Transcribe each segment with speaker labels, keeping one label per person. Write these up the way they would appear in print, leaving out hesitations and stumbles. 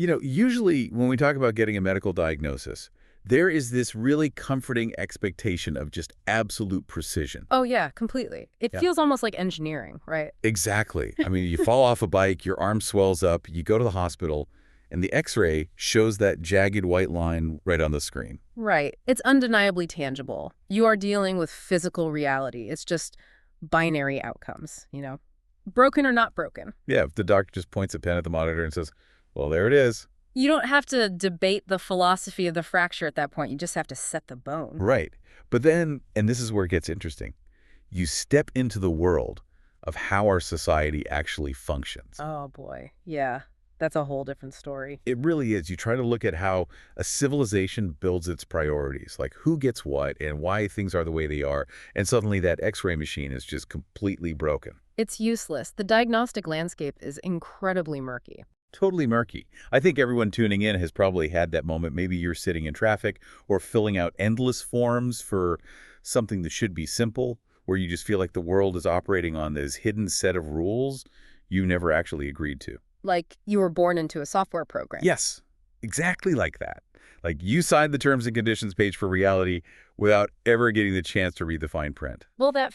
Speaker 1: Usually when we talk about getting a medical diagnosis, there is this really comforting expectation of just absolute precision.
Speaker 2: Oh, yeah, completely. It
Speaker 1: Yeah.
Speaker 2: feels almost like engineering, right?
Speaker 1: Exactly. I mean, you fall off a bike, your arm swells up, you go to the hospital, and the X-ray shows that jagged white line right on the screen.
Speaker 2: Right. It's undeniably tangible. You are dealing with physical reality. It's just binary outcomes. Broken or not broken.
Speaker 1: Yeah, if the doctor just points a pen at the monitor and says, well, there it is.
Speaker 2: You don't have to debate the philosophy of the fracture at that point. You just have to set the bone.
Speaker 1: Right. But then, and this is where it gets interesting, you step into the world of how our society actually functions.
Speaker 2: Oh, boy. Yeah, that's a whole different story.
Speaker 1: It really is. You try to look at how a civilization builds its priorities, like who gets what and why things are the way they are, and suddenly that X-ray machine is just completely broken.
Speaker 2: It's useless. The diagnostic landscape is incredibly murky.
Speaker 1: Totally murky. I think everyone tuning in has probably had that moment. Maybe you're sitting in traffic or filling out endless forms for something that should be simple, where you just feel like the world is operating on this hidden set of rules you never actually agreed to.
Speaker 2: Like you were born into a software program.
Speaker 1: Yes, exactly like that. Like you signed the terms and conditions page for reality without ever getting the chance to read the fine print.
Speaker 2: Well, that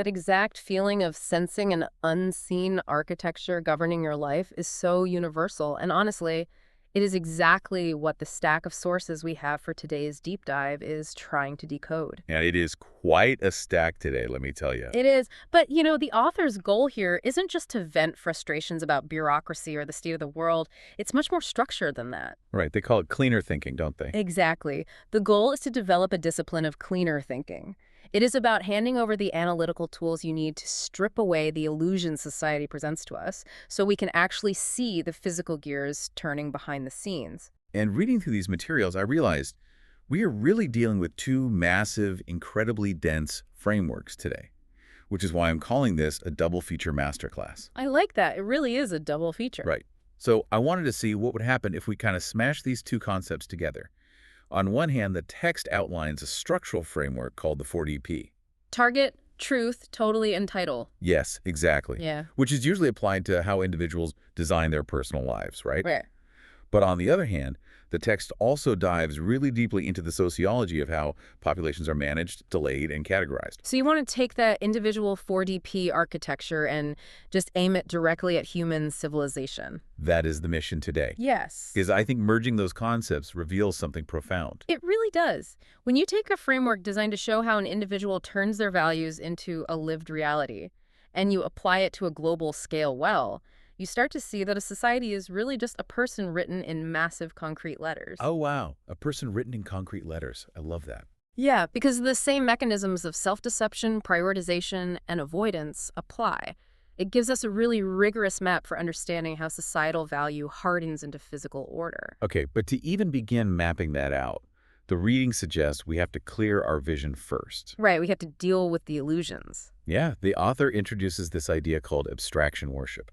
Speaker 2: exact feeling of sensing an unseen architecture governing your life is so universal. And honestly, it is exactly what the stack of sources we have for today's deep dive is trying to decode.
Speaker 1: And it is quite a stack today, let me tell you.
Speaker 2: It is. But, the author's goal here isn't just to vent frustrations about bureaucracy or the state of the world. It's much more structured than that.
Speaker 1: Right, they call it cleaner thinking, don't they?
Speaker 2: Exactly. The goal is to develop a discipline of cleaner thinking. It is about handing over the analytical tools you need to strip away the illusion society presents to us so we can actually see the physical gears turning behind the scenes.
Speaker 1: And reading through these materials, I realized we are really dealing with two massive, incredibly dense frameworks today, which is why I'm calling this a double feature masterclass.
Speaker 2: I like that. It really is a double feature.
Speaker 1: Right. So I wanted to see what would happen if we kind of smash these two concepts together. On one hand, the text outlines a structural framework called the 4DP.
Speaker 2: Target, truth, totally, and title.
Speaker 1: Yes, exactly.
Speaker 2: Yeah.
Speaker 1: Which is usually applied to how individuals design their personal lives, right?
Speaker 2: Right.
Speaker 1: But on the other hand, the text also dives really deeply into the sociology of how populations are managed, delayed, and categorized.
Speaker 2: So you want to take that individual 4DP architecture and just aim it directly at human civilization.
Speaker 1: That is the mission today.
Speaker 2: Yes.
Speaker 1: Because I think merging those concepts reveals something profound.
Speaker 2: It really does. When you take a framework designed to show how an individual turns their values into a lived reality, and you apply it to a global scale well, you start to see that a society is really just a person written in massive concrete letters.
Speaker 1: Oh, wow. A person written in concrete letters. I love that.
Speaker 2: Yeah, because the same mechanisms of self-deception, prioritization, and avoidance apply. It gives us a really rigorous map for understanding how societal value hardens into physical order.
Speaker 1: Okay, but to even begin mapping that out, the reading suggests we have to clear our vision first.
Speaker 2: Right, we have to deal with the illusions.
Speaker 1: Yeah, the author introduces this idea called abstraction worship.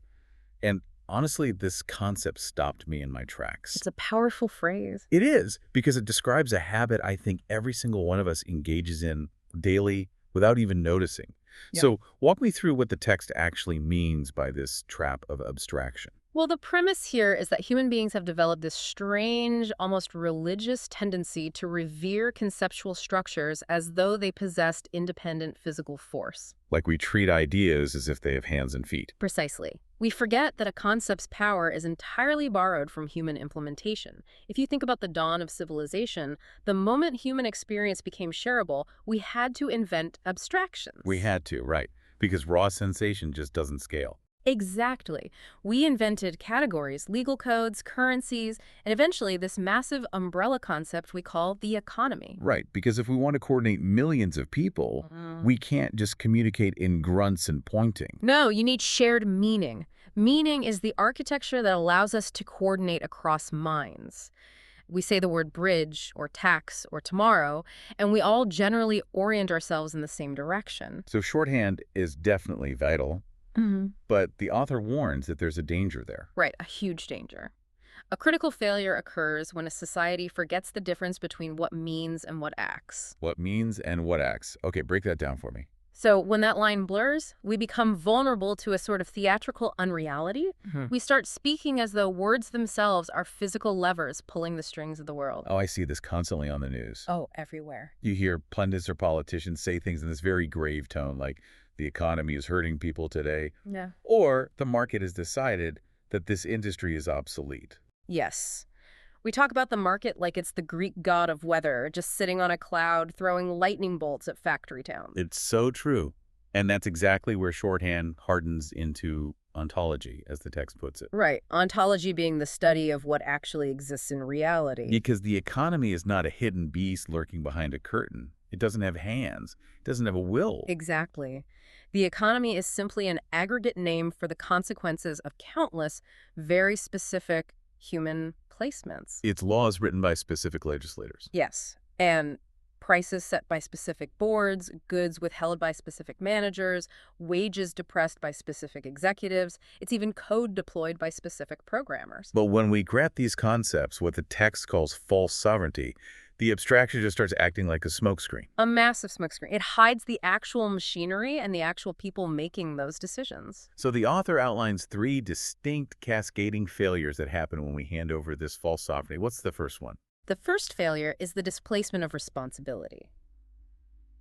Speaker 1: And honestly, this concept stopped me in my tracks.
Speaker 2: It's a powerful phrase.
Speaker 1: It is, because it describes a habit I think every single one of us engages in daily without even noticing.
Speaker 2: Yeah.
Speaker 1: So walk me through what the text actually means by this trap of abstraction.
Speaker 2: Well, the premise here is that human beings have developed this strange, almost religious tendency to revere conceptual structures as though they possessed independent physical force.
Speaker 1: Like we treat ideas as if they have hands and feet.
Speaker 2: Precisely. We forget that a concept's power is entirely borrowed from human implementation. If you think about the dawn of civilization, the moment human experience became shareable, we had to invent abstractions.
Speaker 1: We had to, right, because raw sensation just doesn't scale.
Speaker 2: Exactly. We invented categories, legal codes, currencies, and eventually this massive umbrella concept we call the economy.
Speaker 1: Right, because if we want to coordinate millions of people, we can't just communicate in grunts and pointing.
Speaker 2: No, you need shared meaning. Meaning is the architecture that allows us to coordinate across minds. We say the word bridge or tax or tomorrow, and we all generally orient ourselves in the same direction.
Speaker 1: So shorthand is definitely vital. But the author warns that there's a danger there.
Speaker 2: Right, a huge danger. A critical failure occurs when a society forgets the difference between what means and what acts.
Speaker 1: What means and what acts. Okay, break that down for me.
Speaker 2: So when that line blurs, we become vulnerable to a sort of theatrical unreality.
Speaker 1: Mhm.
Speaker 2: We start speaking as though words themselves are physical levers pulling the strings of the world.
Speaker 1: Oh, I see this constantly on the news.
Speaker 2: Oh, everywhere.
Speaker 1: You hear pundits or politicians say things in this very grave tone, like the economy is hurting people today,
Speaker 2: Yeah.
Speaker 1: or the market has decided that this industry is obsolete.
Speaker 2: Yes. We talk about the market like it's the Greek god of weather, just sitting on a cloud, throwing lightning bolts at factory towns.
Speaker 1: It's so true. And that's exactly where shorthand hardens into ontology, as the text puts it.
Speaker 2: Right. Ontology being the study of what actually exists in reality.
Speaker 1: Because the economy is not a hidden beast lurking behind a curtain. It doesn't have hands. It doesn't have a will.
Speaker 2: Exactly. The economy is simply an aggregate name for the consequences of countless, very specific human placements.
Speaker 1: It's laws written by specific legislators.
Speaker 2: Yes. And prices set by specific boards, goods withheld by specific managers, wages depressed by specific executives. It's even code deployed by specific programmers.
Speaker 1: But when we grab these concepts, what the text calls false sovereignty, the abstraction just starts acting like a smokescreen.
Speaker 2: A massive smokescreen. It hides the actual machinery and the actual people making those decisions.
Speaker 1: So the author outlines three distinct cascading failures that happen when we hand over this false sovereignty. What's the first one?
Speaker 2: The first failure is the displacement of responsibility.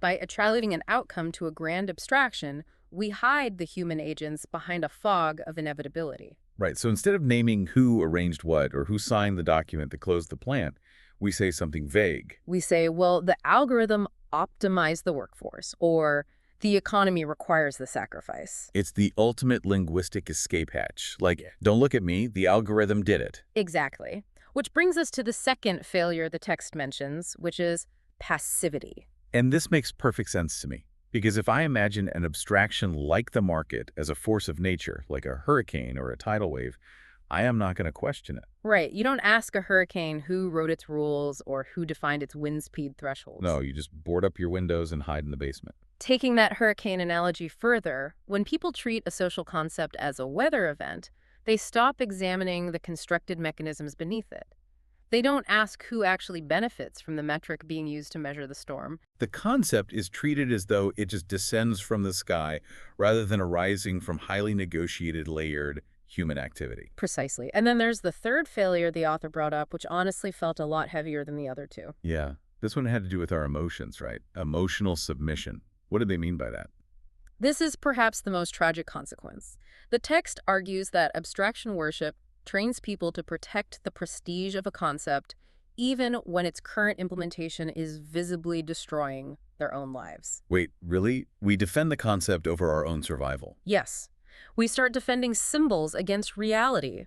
Speaker 2: By attributing an outcome to a grand abstraction, we hide the human agents behind a fog of inevitability.
Speaker 1: Right, so instead of naming who arranged what or who signed the document that closed the plant, we say something vague.
Speaker 2: We say, well, the algorithm optimized the workforce, or the economy requires the sacrifice.
Speaker 1: It's the ultimate linguistic escape hatch. Like, don't look at me, the algorithm did it.
Speaker 2: Exactly. Which brings us to the second failure the text mentions, which is passivity.
Speaker 1: And this makes perfect sense to me. Because if I imagine an abstraction like the market as a force of nature, like a hurricane or a tidal wave, I am not going to question it.
Speaker 2: Right. You don't ask a hurricane who wrote its rules or who defined its wind speed thresholds.
Speaker 1: No, you just board up your windows and hide in the basement.
Speaker 2: Taking that hurricane analogy further, when people treat a social concept as a weather event, they stop examining the constructed mechanisms beneath it. They don't ask who actually benefits from the metric being used to measure the storm.
Speaker 1: The concept is treated as though it just descends from the sky rather than arising from highly negotiated, layered human activity.
Speaker 2: Precisely. And then there's the third failure the author brought up, which honestly felt a lot heavier than the other two.
Speaker 1: Yeah, this one had to do with our emotions, right? Emotional submission. What do they mean by that?
Speaker 2: This is perhaps the most tragic consequence. The text argues that abstraction worship trains people to protect the prestige of a concept even when its current implementation is visibly destroying their own lives.
Speaker 1: Wait, really? We defend the concept over our own survival.
Speaker 2: Yes, we start defending symbols against reality.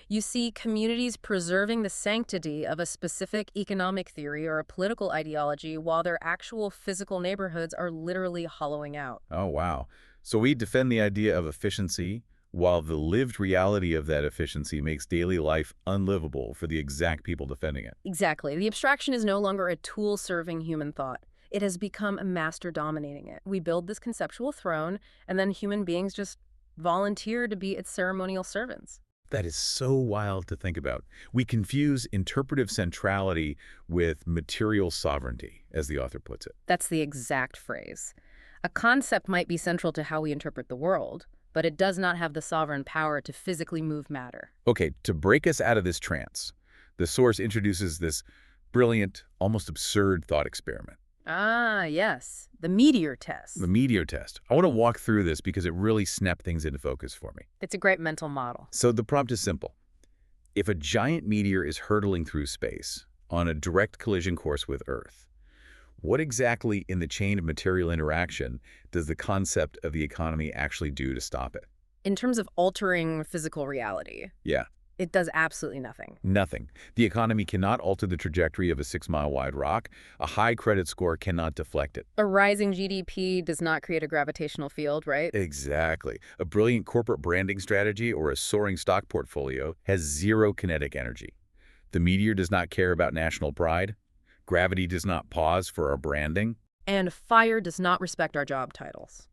Speaker 2: You see communities preserving the sanctity of a specific economic theory or a political ideology while their actual physical neighborhoods are literally hollowing out.
Speaker 1: Oh, wow. So we defend the idea of efficiency, while the lived reality of that efficiency makes daily life unlivable for the exact people defending it.
Speaker 2: Exactly. The abstraction is no longer a tool serving human thought. It has become a master dominating it. We build this conceptual throne, and then human beings just volunteer to be its ceremonial servants.
Speaker 1: That is so wild to think about. We confuse interpretive centrality with material sovereignty, as the author puts it.
Speaker 2: That's the exact phrase. A concept might be central to how we interpret the world, but it does not have the sovereign power to physically move matter.
Speaker 1: Okay, to break us out of this trance, the source introduces this brilliant, almost absurd thought experiment.
Speaker 2: Ah, yes. The meteor test.
Speaker 1: The meteor test. I want to walk through this because it really snapped things into focus for me.
Speaker 2: It's a great mental model.
Speaker 1: So the prompt is simple. If a giant meteor is hurtling through space on a direct collision course with Earth, what exactly in the chain of material interaction does the concept of the economy actually do to stop it?
Speaker 2: In terms of altering physical reality,
Speaker 1: Yeah,
Speaker 2: it does absolutely nothing.
Speaker 1: nothing. The economy cannot alter the trajectory of a 6-mile-wide rock. A high credit score cannot deflect it.
Speaker 2: A rising GDP does not create a gravitational field, right?
Speaker 1: Exactly. A brilliant corporate branding strategy or a soaring stock portfolio has zero kinetic energy. The meteor does not care about national pride. Gravity does not pause for our branding.
Speaker 2: And fire does not respect our job titles.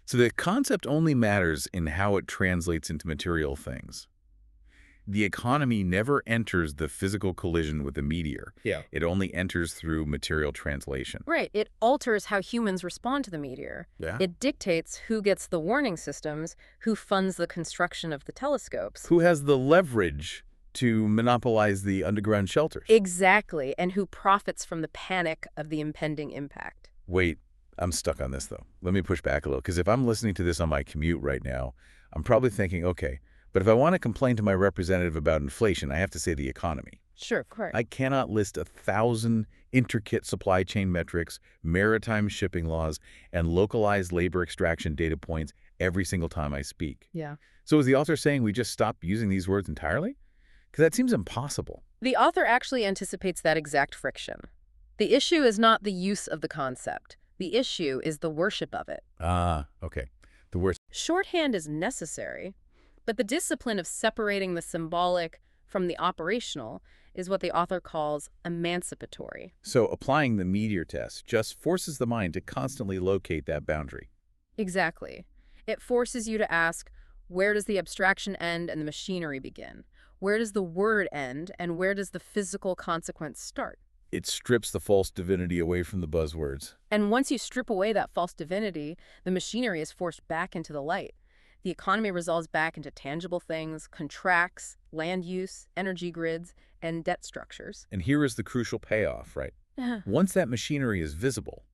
Speaker 1: So the concept only matters in how it translates into material things. The economy never enters the physical collision with the meteor.
Speaker 3: Yeah.
Speaker 1: It only enters through material translation.
Speaker 2: Right. It alters how humans respond to the meteor.
Speaker 1: Yeah?
Speaker 2: It dictates who gets the warning systems, who funds the construction of the telescopes.
Speaker 1: Who has the leverage to monopolize the underground shelters?
Speaker 2: Exactly. And who profits from the panic of the impending impact.
Speaker 1: Wait, I'm stuck on this, though. Let me push back a little, because if I'm listening to this on my commute right now, I'm probably thinking, okay, but if I want to complain to my representative about inflation, I have to say the economy.
Speaker 2: Sure, of course.
Speaker 1: I cannot list 1,000 intricate supply chain metrics, maritime shipping laws, and localized labor extraction data points every single time I speak.
Speaker 2: Yeah.
Speaker 1: So is the author saying we just stop using these words entirely? Because that seems impossible.
Speaker 2: The author actually anticipates that exact friction. The issue is not the use of the concept. The issue is the worship of it.
Speaker 1: Ah, okay. The word.
Speaker 2: Shorthand is necessary, but the discipline of separating the symbolic from the operational is what the author calls emancipatory.
Speaker 1: So applying the meteor test just forces the mind to constantly locate that boundary.
Speaker 2: Exactly. It forces you to ask, where does the abstraction end and the machinery begin? Where does the word end and where does the physical consequence start?
Speaker 1: It strips the false divinity away from the buzzwords.
Speaker 2: And once you strip away that false divinity, the machinery is forced back into the light. The economy resolves back into tangible things, contracts, land use, energy grids, and debt structures.
Speaker 1: And here is the crucial payoff, right? Once that machinery is visible,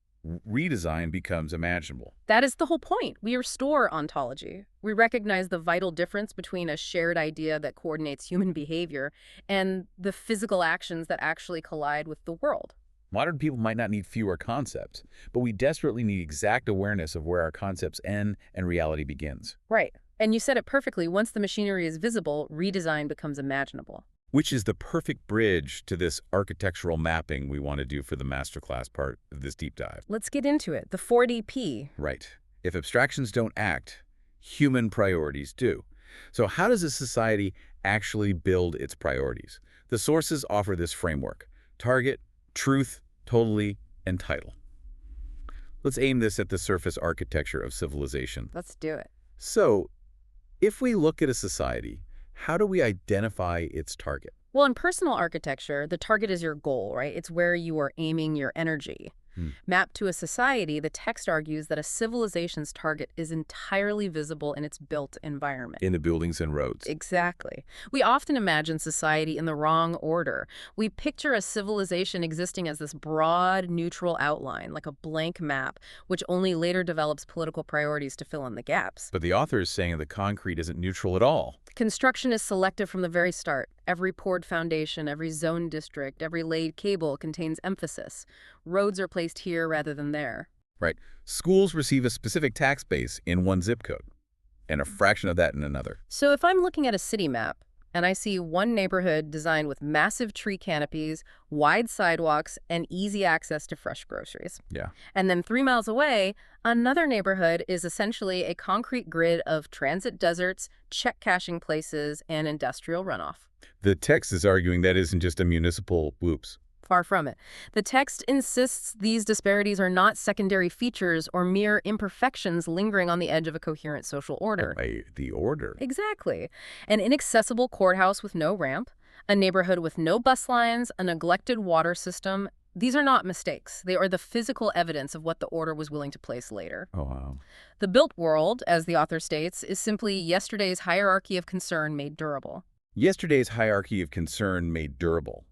Speaker 1: redesign becomes imaginable.
Speaker 2: That is the whole point. We restore ontology. We recognize the vital difference between a shared idea that coordinates human behavior and the physical actions that actually collide with the world.
Speaker 1: Modern people might not need fewer concepts, but we desperately need exact awareness of where our concepts end and reality begins.
Speaker 2: Right. And you said it perfectly. Once the machinery is visible, redesign becomes imaginable.
Speaker 1: Which is the perfect bridge to this architectural mapping we want to do for the masterclass part of this deep dive.
Speaker 2: Let's get into it. The 4DP.
Speaker 1: Right. If abstractions don't act, human priorities do. So how does a society actually build its priorities? The sources offer this framework: target, truth, totally, and title. Let's aim this at the surface architecture of civilization.
Speaker 2: Let's do it.
Speaker 1: So, if we look at a society, how do we identify its target?
Speaker 2: Well, in personal architecture, the target is your goal, right? It's where you are aiming your energy. Mapped to a society, the text argues that a civilization's target is entirely visible in its built environment.
Speaker 1: In the buildings and roads.
Speaker 2: Exactly. We often imagine society in the wrong order. We picture a civilization existing as this broad, neutral outline, like a blank map, which only later develops political priorities to fill in the gaps.
Speaker 1: But the author is saying the concrete isn't neutral at all.
Speaker 2: Construction is selective from the very start. Every poured foundation, every zone district, every laid cable contains emphasis. Roads are placed here rather than there.
Speaker 1: Right. Schools receive a specific tax base in one zip code, and a fraction of that in another.
Speaker 2: So if I'm looking at a city map, and I see one neighborhood designed with massive tree canopies, wide sidewalks, and easy access to fresh groceries.
Speaker 1: Yeah.
Speaker 2: And then 3 miles away, another neighborhood is essentially a concrete grid of transit deserts, check cashing places, and industrial runoff.
Speaker 1: The text is arguing that isn't just a municipal whoops.
Speaker 2: Far from it. The text insists these disparities are not secondary features or mere imperfections lingering on the edge of a coherent social order.
Speaker 1: The order.
Speaker 2: Exactly. An inaccessible courthouse with no ramp, a neighborhood with no bus lines, a neglected water system. These are not mistakes. They are the physical evidence of what the order was willing to place later.
Speaker 1: Oh, wow.
Speaker 2: The built world, as the author states, is simply yesterday's hierarchy of concern made durable.
Speaker 1: Yesterday's hierarchy of concern made durable.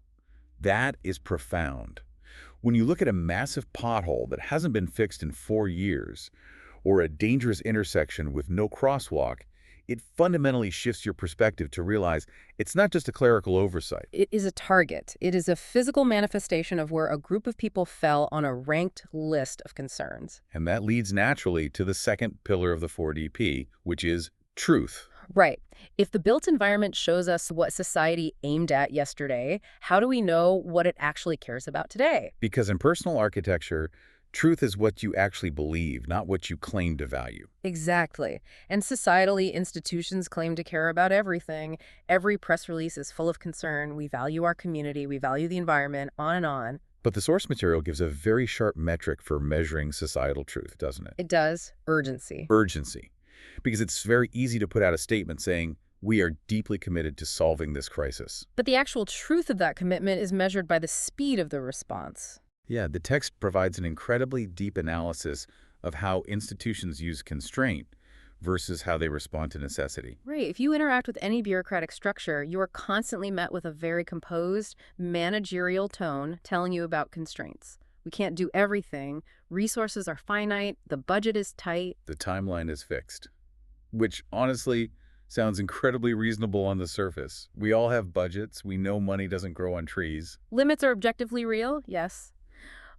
Speaker 1: That is profound. When you look at a massive pothole that hasn't been fixed in 4 years, or a dangerous intersection with no crosswalk, it fundamentally shifts your perspective to realize it's not just a clerical oversight.
Speaker 2: It is a target. It is a physical manifestation of where a group of people fell on a ranked list of concerns.
Speaker 1: And that leads naturally to the second pillar of the 4DP, which is truth.
Speaker 2: Right. If the built environment shows us what society aimed at yesterday, how do we know what it actually cares about today?
Speaker 1: Because in personal architecture, truth is what you actually believe, not what you claim to value.
Speaker 2: Exactly. And societally, institutions claim to care about everything. Every press release is full of concern. We value our community. We value the environment, on and on.
Speaker 1: But the source material gives a very sharp metric for measuring societal truth, doesn't it?
Speaker 2: It does. Urgency.
Speaker 1: Urgency. Because it's very easy to put out a statement saying, We are deeply committed to solving this crisis.
Speaker 2: But the actual truth of that commitment is measured by the speed of the response.
Speaker 1: Yeah, the text provides an incredibly deep analysis of how institutions use constraint versus how they respond to necessity.
Speaker 2: Right. If you interact with any bureaucratic structure, you are constantly met with a very composed, managerial tone telling you about constraints. We can't do everything. Resources are finite. The budget is tight.
Speaker 1: The timeline is fixed, which honestly sounds incredibly reasonable on the surface. We all have budgets. We know money doesn't grow on trees.
Speaker 2: Limits are objectively real, yes.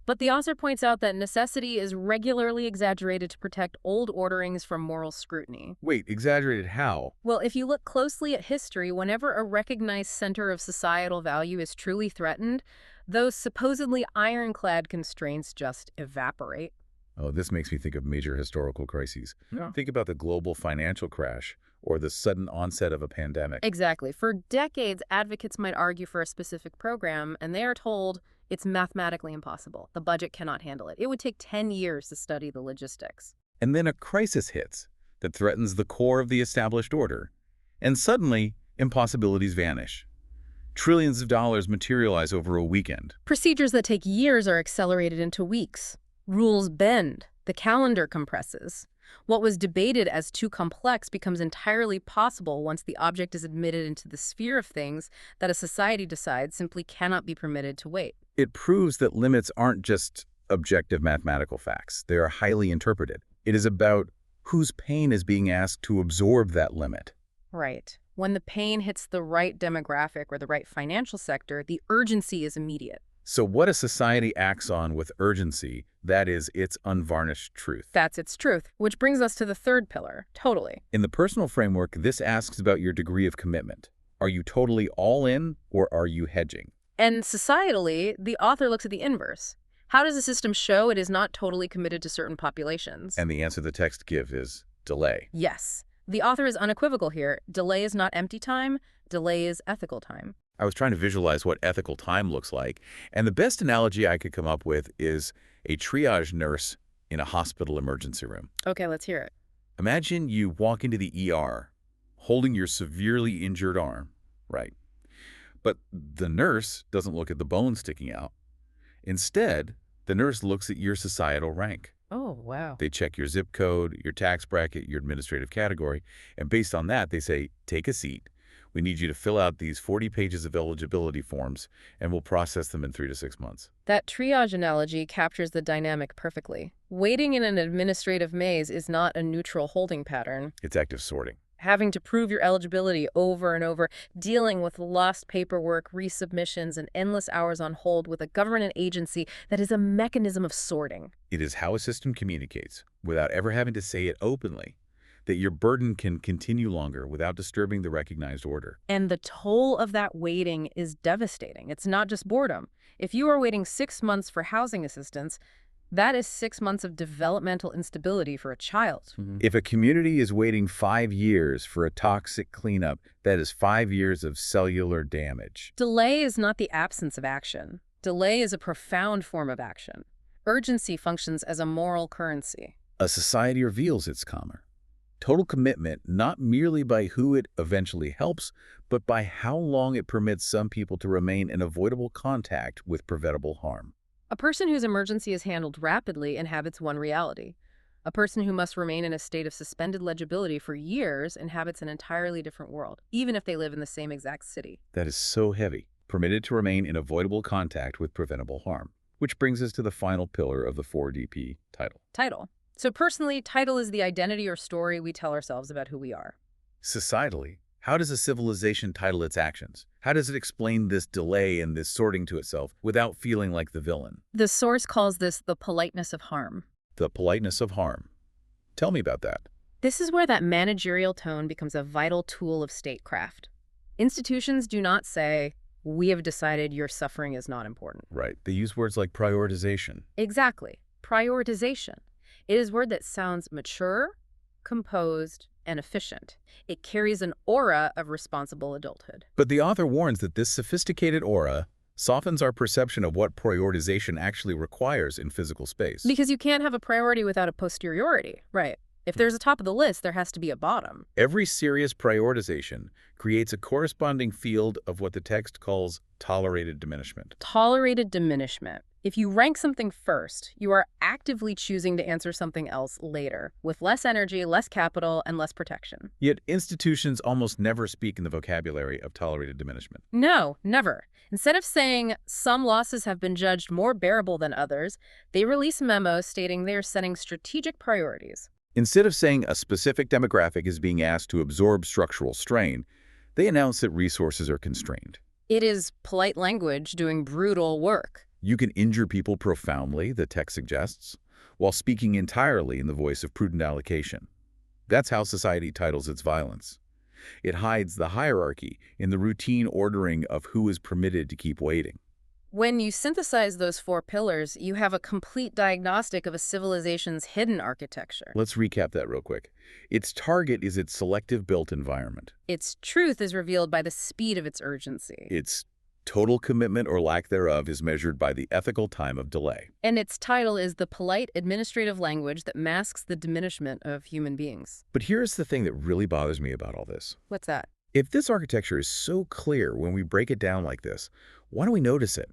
Speaker 2: But the author points out that necessity is regularly exaggerated to protect old orderings from moral scrutiny.
Speaker 1: Wait, exaggerated how?
Speaker 2: Well, if you look closely at history, whenever a recognized center of societal value is truly threatened, those supposedly ironclad constraints just evaporate.
Speaker 1: Oh, this makes me think of major historical crises.
Speaker 2: Yeah.
Speaker 1: Think about the global financial crash or the sudden onset of a pandemic.
Speaker 2: Exactly. For decades, advocates might argue for a specific program, and they are told it's mathematically impossible. The budget cannot handle it. It would take 10 years to study the logistics.
Speaker 1: And then a crisis hits that threatens the core of the established order. And suddenly, impossibilities vanish. Trillions of dollars materialize over a weekend.
Speaker 2: Procedures that take years are accelerated into weeks. Rules bend. The calendar compresses. What was debated as too complex becomes entirely possible once the object is admitted into the sphere of things that a society decides simply cannot be permitted to wait.
Speaker 1: It proves that limits aren't just objective mathematical facts. They are highly interpreted. It is about whose pain is being asked to absorb that limit.
Speaker 2: Right. When the pain hits the right demographic or the right financial sector, the urgency is immediate.
Speaker 1: So what a society acts on with urgency, that is its unvarnished truth.
Speaker 2: That's its truth, which brings us to the third pillar, totally.
Speaker 1: In the personal framework, this asks about your degree of commitment. Are you totally all in, or are you hedging?
Speaker 2: And societally, the author looks at the inverse. How does the system show it is not totally committed to certain populations?
Speaker 1: And the answer the text gives is delay.
Speaker 2: Yes. The author is unequivocal here. Delay is not empty time. Delay is ethical time.
Speaker 1: I was trying to visualize what ethical time looks like, and the best analogy I could come up with is a triage nurse in a hospital emergency room.
Speaker 2: Okay, let's hear it.
Speaker 1: Imagine you walk into the ER holding your severely injured arm, right? But the nurse doesn't look at the bone sticking out. Instead, the nurse looks at your societal rank.
Speaker 2: Oh, wow.
Speaker 1: They check your zip code, your tax bracket, your administrative category, and based on that, they say, take a seat. We need you to fill out these 40 pages of eligibility forms, and we'll process them in 3 to 6 months.
Speaker 2: That triage analogy captures the dynamic perfectly. Waiting in an administrative maze is not a neutral holding pattern.
Speaker 1: It's active sorting.
Speaker 2: Having to prove your eligibility over and over, dealing with lost paperwork, resubmissions, and endless hours on hold with a government agency that is a mechanism of sorting.
Speaker 1: It is how a system communicates, without ever having to say it openly, that your burden can continue longer without disturbing the recognized order.
Speaker 2: And the toll of that waiting is devastating. It's not just boredom. If you are waiting 6 months for housing assistance, that is 6 months of developmental instability for a child.
Speaker 1: If a community is waiting 5 years for a toxic cleanup, that is 5 years of cellular damage.
Speaker 2: Delay is not the absence of action. Delay is a profound form of action. Urgency functions as a moral currency.
Speaker 1: A society reveals its karma. Total commitment, not merely by who it eventually helps, but by how long it permits some people to remain in avoidable contact with preventable harm.
Speaker 2: A person whose emergency is handled rapidly inhabits one reality. A person who must remain in a state of suspended legibility for years inhabits an entirely different world, even if they live in the same exact city.
Speaker 1: That is so heavy. Permitted to remain in avoidable contact with preventable harm. Which brings us to the final pillar of the 4DP title.
Speaker 2: Title. So personally, title is the identity or story we tell ourselves about who we are.
Speaker 1: Societally, how does a civilization title its actions? How does it explain this delay and this sorting to itself without feeling like the villain?
Speaker 2: The source calls this the politeness of harm.
Speaker 1: The politeness of harm. Tell me about that.
Speaker 2: This is where that managerial tone becomes a vital tool of statecraft. Institutions do not say, we have decided your suffering is not important.
Speaker 1: Right. They use words like prioritization.
Speaker 2: Exactly. Prioritization. It is a word that sounds mature, composed, and efficient. It carries an aura of responsible adulthood.
Speaker 1: But the author warns that this sophisticated aura softens our perception of what prioritization actually requires in physical space.
Speaker 2: Because you can't have a priority without a posteriority. Right. If there's a top of the list, there has to be a bottom.
Speaker 1: Every serious prioritization creates a corresponding field of what the text calls tolerated diminishment.
Speaker 2: Tolerated diminishment. If you rank something first, you are actively choosing to answer something else later, with less energy, less capital, and less protection.
Speaker 1: Yet institutions almost never speak in the vocabulary of tolerated diminishment.
Speaker 2: No, never. Instead of saying some losses have been judged more bearable than others, they release memos stating they are setting strategic priorities.
Speaker 1: Instead of saying a specific demographic is being asked to absorb structural strain, they announce that resources are constrained.
Speaker 2: It is polite language doing brutal work.
Speaker 1: You can injure people profoundly, the text suggests, while speaking entirely in the voice of prudent allocation. That's how society titles its violence. It hides the hierarchy in the routine ordering of who is permitted to keep waiting.
Speaker 2: When you synthesize those four pillars, you have a complete diagnostic of a civilization's hidden architecture.
Speaker 1: Let's recap that real quick. Its target is its selective built environment.
Speaker 2: Its truth is revealed by the speed of its urgency.
Speaker 1: Its total commitment or lack thereof is measured by the ethical time of delay.
Speaker 2: And its title is the polite administrative language that masks the diminishment of human beings.
Speaker 1: But here's the thing that really bothers me about all this.
Speaker 2: What's that?
Speaker 1: If this architecture is so clear when we break it down like this, why don't we notice it?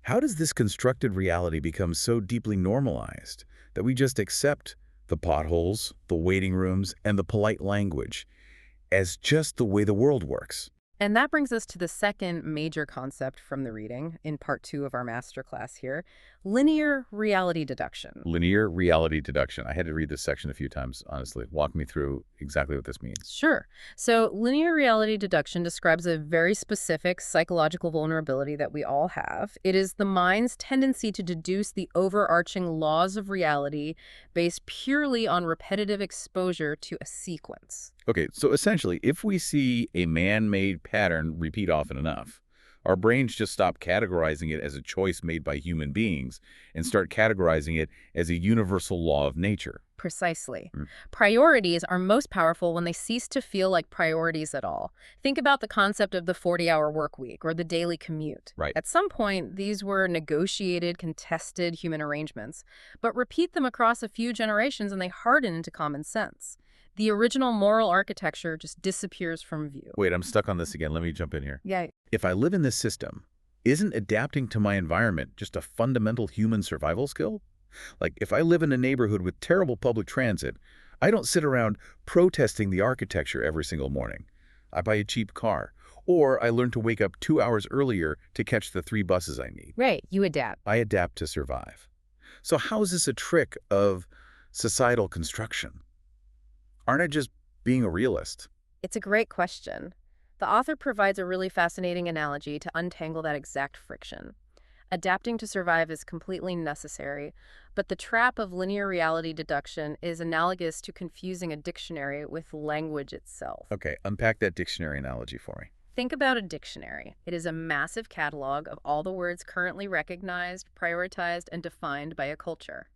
Speaker 1: How does this constructed reality become so deeply normalized that we just accept the potholes, the waiting rooms, and the polite language as just the way the world works?
Speaker 2: And that brings us to the second major concept from the reading in part 2 of our masterclass here, linear reality deduction.
Speaker 1: Linear reality deduction. I had to read this section a few times, honestly. Walk me through exactly what this means.
Speaker 2: Sure. So linear reality deduction describes a very specific psychological vulnerability that we all have. It is the mind's tendency to deduce the overarching laws of reality based purely on repetitive exposure to a sequence.
Speaker 1: Okay, so essentially, if we see a man-made pattern repeat often enough, our brains just stop categorizing it as a choice made by human beings and start categorizing it as a universal law of nature.
Speaker 2: Precisely. Priorities are most powerful when they cease to feel like priorities at all. Think about the concept of the 40-hour work week or the daily commute.
Speaker 1: Right.
Speaker 2: At some point, these were negotiated, contested human arrangements, but repeat them across a few generations and they harden into common sense. The original moral architecture just disappears from view.
Speaker 1: Wait, I'm stuck on this again. Let me jump in here.
Speaker 2: Yeah.
Speaker 1: If I live in this system, isn't adapting to my environment just a fundamental human survival skill? Like, if I live in a neighborhood with terrible public transit, I don't sit around protesting the architecture every single morning. I buy a cheap car, or I learn to wake up 2 hours earlier to catch the 3 buses I need.
Speaker 2: Right, you adapt.
Speaker 1: I adapt to survive. So how is this a trick of societal construction? Aren't I just being a realist?
Speaker 2: It's a great question. The author provides a really fascinating analogy to untangle that exact friction. Adapting to survive is completely necessary, but the trap of linear reality deduction is analogous to confusing a dictionary with language itself.
Speaker 1: Okay, unpack that dictionary analogy for me.
Speaker 2: Think about a dictionary. It is a massive catalog of all the words currently recognized, prioritized, and defined by a culture.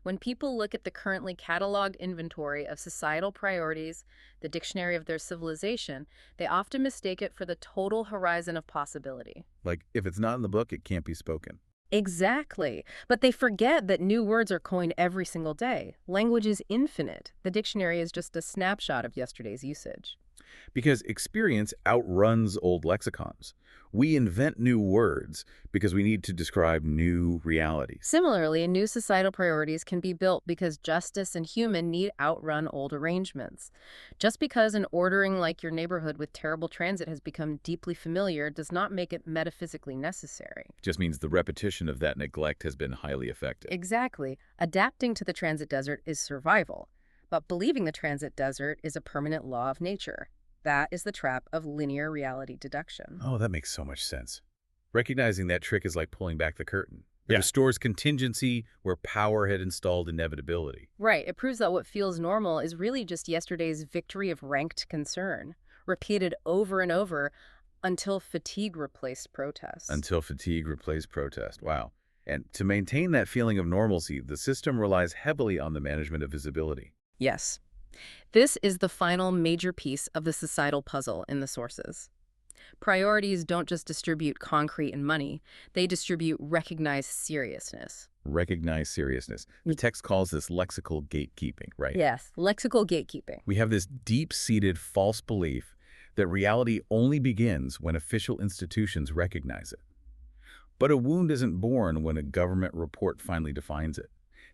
Speaker 2: When people look at the currently cataloged inventory of societal priorities, the dictionary of their civilization, they often mistake it for the total horizon of possibility.
Speaker 1: Like, if it's not in the book, it can't be spoken.
Speaker 2: Exactly. But they forget that new words are coined every single day. Language is infinite. The dictionary is just a snapshot of yesterday's usage.
Speaker 1: Because experience outruns old lexicons. We invent new words because we need to describe new realities.
Speaker 2: Similarly, new societal priorities can be built because justice and human need outrun old arrangements. Just because an ordering like your neighborhood with terrible transit has become deeply familiar does not make it metaphysically necessary.
Speaker 1: Just means the repetition of that neglect has been highly effective.
Speaker 2: Exactly. Adapting to the transit desert is survival, but believing the transit desert is a permanent law of nature. That is the trap of linear reality deduction.
Speaker 1: Oh, that makes so much sense. Recognizing that trick is like pulling back the curtain. It
Speaker 3: Yeah.
Speaker 1: restores contingency where power had installed inevitability.
Speaker 2: Right. It proves that what feels normal is really just yesterday's victory of ranked concern, repeated over and over until fatigue replaced protest.
Speaker 1: Until fatigue replaced protest. Wow. And to maintain that feeling of normalcy, the system relies heavily on the management of visibility.
Speaker 2: Yes. This is the final major piece of the societal puzzle in the sources. Priorities don't just distribute concrete and money, they distribute recognized seriousness.
Speaker 1: Recognize seriousness. The text calls this lexical gatekeeping, right?
Speaker 2: Yes, lexical gatekeeping.
Speaker 1: We have this deep-seated false belief that reality only begins when official institutions recognize it. But a wound isn't born when a government report finally defines it.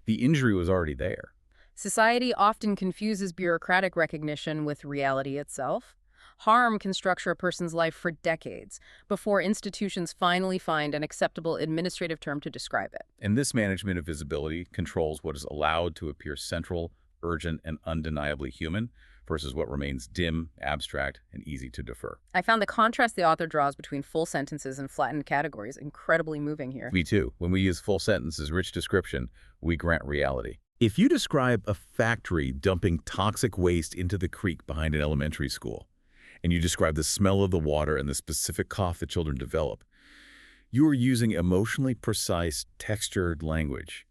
Speaker 1: The injury was already there.
Speaker 2: Society often confuses bureaucratic recognition with reality itself. Harm can structure a person's life for decades before institutions finally find an acceptable administrative term to describe it.
Speaker 1: And this management of visibility controls what is allowed to appear central, urgent, and undeniably human versus what remains dim, abstract, and easy to defer.
Speaker 2: I found the contrast the author draws between full sentences and flattened categories incredibly moving here.
Speaker 1: Me too. When we use full sentences, rich description, we grant reality. If you describe a factory dumping toxic waste into the creek behind an elementary school, and you describe the smell of the water and the specific cough the children develop, you are using emotionally precise, textured language.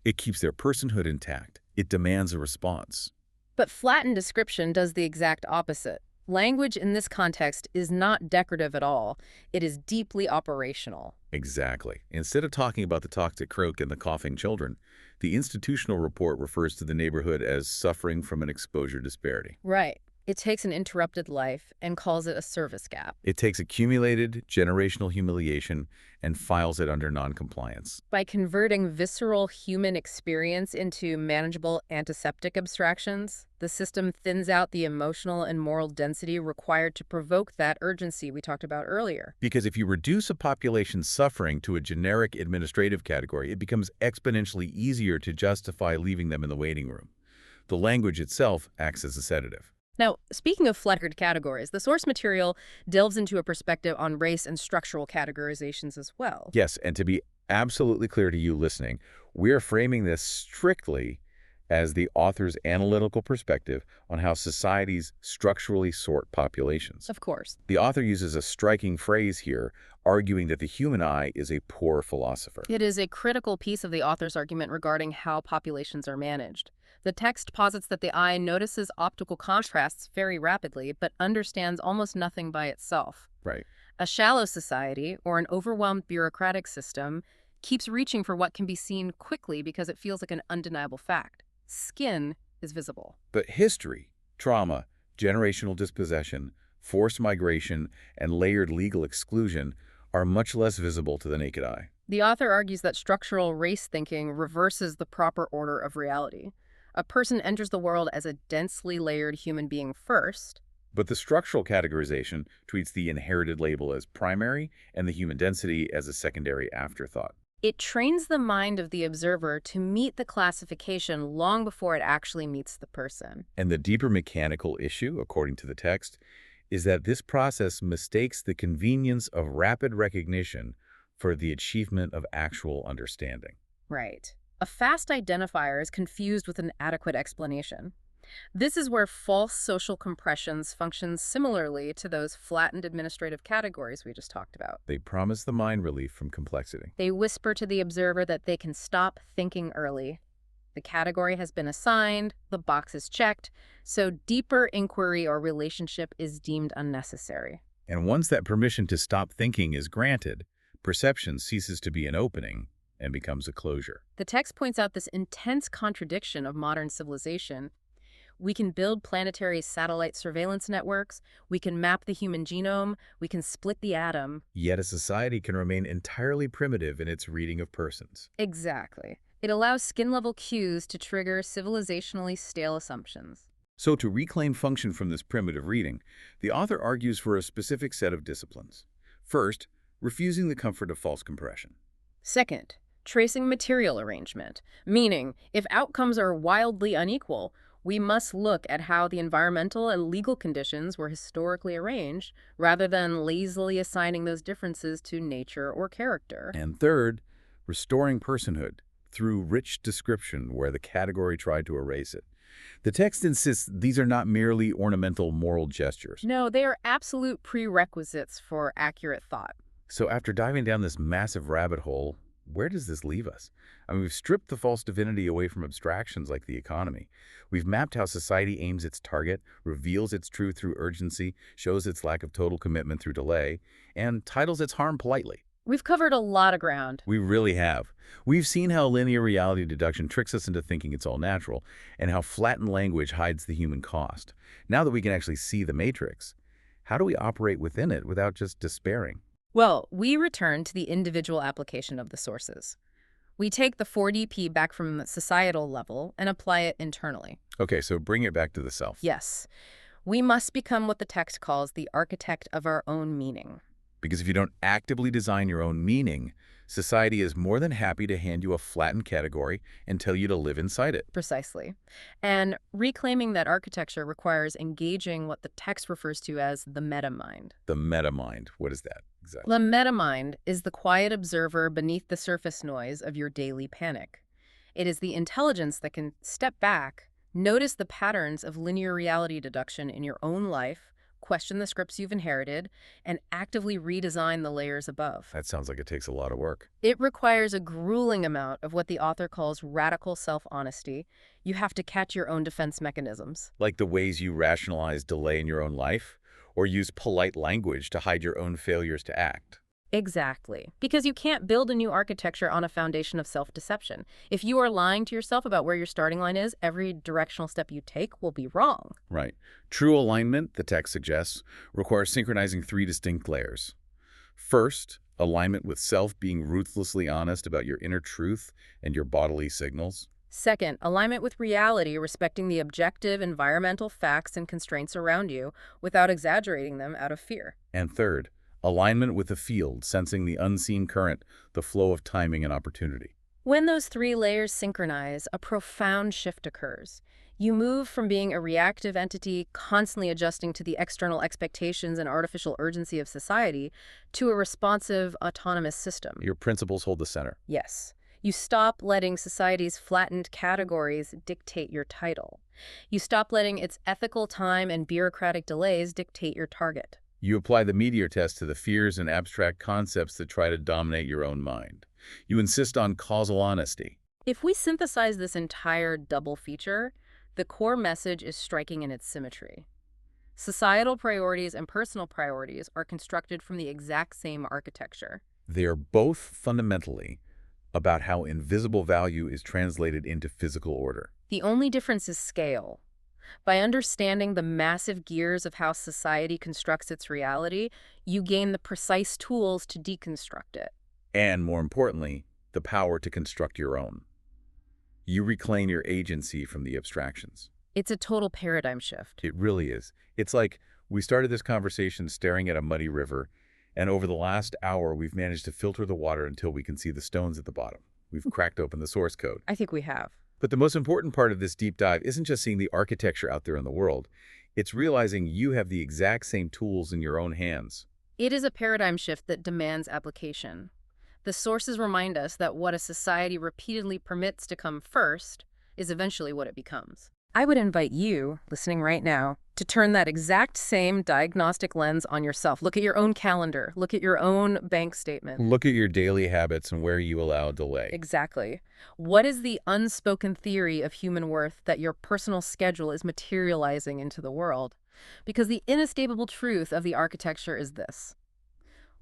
Speaker 1: It keeps their personhood intact. It demands a response.
Speaker 2: But flattened description does the exact opposite. Language in this context is not decorative at all. It is deeply operational.
Speaker 1: Exactly. Instead of talking about the toxic croak and the coughing children, the institutional report refers to the neighborhood as suffering from an exposure disparity.
Speaker 2: Right. It takes an interrupted life and calls it a service gap.
Speaker 1: It takes accumulated generational humiliation and files it under noncompliance.
Speaker 2: By converting visceral human experience into manageable antiseptic abstractions, the system thins out the emotional and moral density required to provoke that urgency we talked about earlier.
Speaker 1: Because if you reduce a population's suffering to a generic administrative category, it becomes exponentially easier to justify leaving them in the waiting room. The language itself acts as a sedative.
Speaker 2: Now, speaking of flattered categories, the source material delves into a perspective on race and structural categorizations as well.
Speaker 1: Yes, and to be absolutely clear to you listening, we're framing this strictly as the author's analytical perspective on how societies structurally sort populations.
Speaker 2: Of course.
Speaker 1: The author uses a striking phrase here, arguing that the human eye is a poor philosopher.
Speaker 2: It is a critical piece of the author's argument regarding how populations are managed. The text posits that the eye notices optical contrasts very rapidly, but understands almost nothing by itself.
Speaker 1: Right.
Speaker 2: A shallow society, or an overwhelmed bureaucratic system, keeps reaching for what can be seen quickly because it feels like an undeniable fact. Skin is visible.
Speaker 1: But history, trauma, generational dispossession, forced migration, and layered legal exclusion are much less visible to the naked eye.
Speaker 2: The author argues that structural race thinking reverses the proper order of reality. A person enters the world as a densely layered human being first.
Speaker 1: But the structural categorization treats the inherited label as primary and the human density as a secondary afterthought.
Speaker 2: It trains the mind of the observer to meet the classification long before it actually meets the person.
Speaker 1: And the deeper mechanical issue, according to the text, is that this process mistakes the convenience of rapid recognition for the achievement of actual understanding.
Speaker 2: Right. A fast identifier is confused with an adequate explanation. This is where false social compressions function similarly to those flattened administrative categories we just talked about.
Speaker 1: They promise the mind relief from complexity.
Speaker 2: They whisper to the observer that they can stop thinking early. The category has been assigned, the box is checked, so deeper inquiry or relationship is deemed unnecessary.
Speaker 1: And once that permission to stop thinking is granted, perception ceases to be an opening and becomes a closure.
Speaker 2: The text points out this intense contradiction of modern civilization. We can build planetary satellite surveillance networks, we can map the human genome, we can split the atom.
Speaker 1: Yet a society can remain entirely primitive in its reading of persons.
Speaker 2: Exactly. It allows skin-level cues to trigger civilizationally stale assumptions.
Speaker 1: So to reclaim function from this primitive reading, the author argues for a specific set of disciplines. First, refusing the comfort of false compression.
Speaker 2: Second, tracing material arrangement, meaning if outcomes are wildly unequal, we must look at how the environmental and legal conditions were historically arranged, rather than lazily assigning those differences to nature or character.
Speaker 1: And third, restoring personhood through rich description where the category tried to erase it. The text insists these are not merely ornamental moral gestures.
Speaker 2: No, they are absolute prerequisites for accurate thought.
Speaker 1: So after diving down this massive rabbit hole, where does this leave us? I mean, we've stripped the false divinity away from abstractions like the economy. We've mapped how society aims its target, reveals its truth through urgency, shows its lack of total commitment through delay, and titles its harm politely.
Speaker 2: We've covered a lot of ground.
Speaker 1: We really have. We've seen how linear reality deduction tricks us into thinking it's all natural, and how flattened language hides the human cost. Now that we can actually see the matrix, how do we operate within it without just despairing?
Speaker 2: Well, we return to the individual application of the sources. We take the 4DP back from the societal level and apply it internally.
Speaker 1: Okay, so bring it back to the self.
Speaker 2: Yes, we must become what the text calls the architect of our own meaning.
Speaker 1: Because if you don't actively design your own meaning, society is more than happy to hand you a flattened category and tell you to live inside it.
Speaker 2: Precisely. And reclaiming that architecture requires engaging what the text refers to as the metamind.
Speaker 1: The meta-mind, what is that exactly?
Speaker 2: The metamind is the quiet observer beneath the surface noise of your daily panic. It is the intelligence that can step back, notice the patterns of linear reality deduction in your own life, question the scripts you've inherited, and actively redesign the layers above.
Speaker 1: That sounds like it takes a lot of work.
Speaker 2: It requires a grueling amount of what the author calls radical self-honesty. You have to catch your own defense mechanisms.
Speaker 1: Like the ways you rationalize delay in your own life, or use polite language to hide your own failures to act.
Speaker 2: Exactly. Because you can't build a new architecture on a foundation of self-deception. If you are lying to yourself about where your starting line is, every directional step you take will be wrong.
Speaker 1: Right. True alignment, the text suggests, requires synchronizing three distinct layers. First, alignment with self, being ruthlessly honest about your inner truth and your bodily signals.
Speaker 2: Second, alignment with reality, respecting the objective environmental facts and constraints around you without exaggerating them out of fear.
Speaker 1: And third, alignment with the field, sensing the unseen current, the flow of timing and opportunity.
Speaker 2: When those three layers synchronize, a profound shift occurs. You move from being a reactive entity constantly adjusting to the external expectations and artificial urgency of society to a responsive, autonomous system.
Speaker 1: Your principles hold the center.
Speaker 2: Yes. You stop letting society's flattened categories dictate your title. You stop letting its ethical time and bureaucratic delays dictate your target.
Speaker 1: You apply the meteor test to the fears and abstract concepts that try to dominate your own mind. You insist on causal honesty.
Speaker 2: If we synthesize this entire double feature, the core message is striking in its symmetry. Societal priorities and personal priorities are constructed from the exact same architecture.
Speaker 1: They are both fundamentally about how invisible value is translated into physical order.
Speaker 2: The only difference is scale. By understanding the massive gears of how society constructs its reality, you gain the precise tools to deconstruct it.
Speaker 1: And, more importantly, the power to construct your own. You reclaim your agency from the abstractions.
Speaker 2: It's a total paradigm shift.
Speaker 1: It really is. It's like we started this conversation staring at a muddy river, and over the last hour, we've managed to filter the water until we can see the stones at the bottom. We've cracked open the source code.
Speaker 2: I think we have.
Speaker 1: But the most important part of this deep dive isn't just seeing the architecture out there in the world. It's realizing you have the exact same tools in your own hands.
Speaker 2: It is a paradigm shift that demands application. The sources remind us that what a society repeatedly permits to come first is eventually what it becomes. I would invite you, listening right now, to turn that exact same diagnostic lens on yourself. Look at your own calendar. Look at your own bank statement.
Speaker 1: Look at your daily habits and where you allow delay.
Speaker 2: Exactly. What is the unspoken theory of human worth that your personal schedule is materializing into the world? Because the inescapable truth of the architecture is this: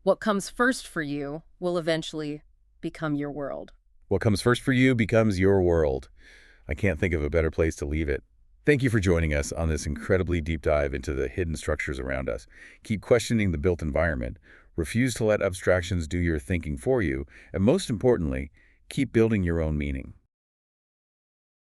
Speaker 2: what comes first for you will eventually become your world.
Speaker 1: What comes first for you becomes your world. I can't think of a better place to leave it. Thank you for joining us on this incredibly deep dive into the hidden structures around us. Keep questioning the built environment, refuse to let abstractions do your thinking for you, and most importantly, keep building your own meaning.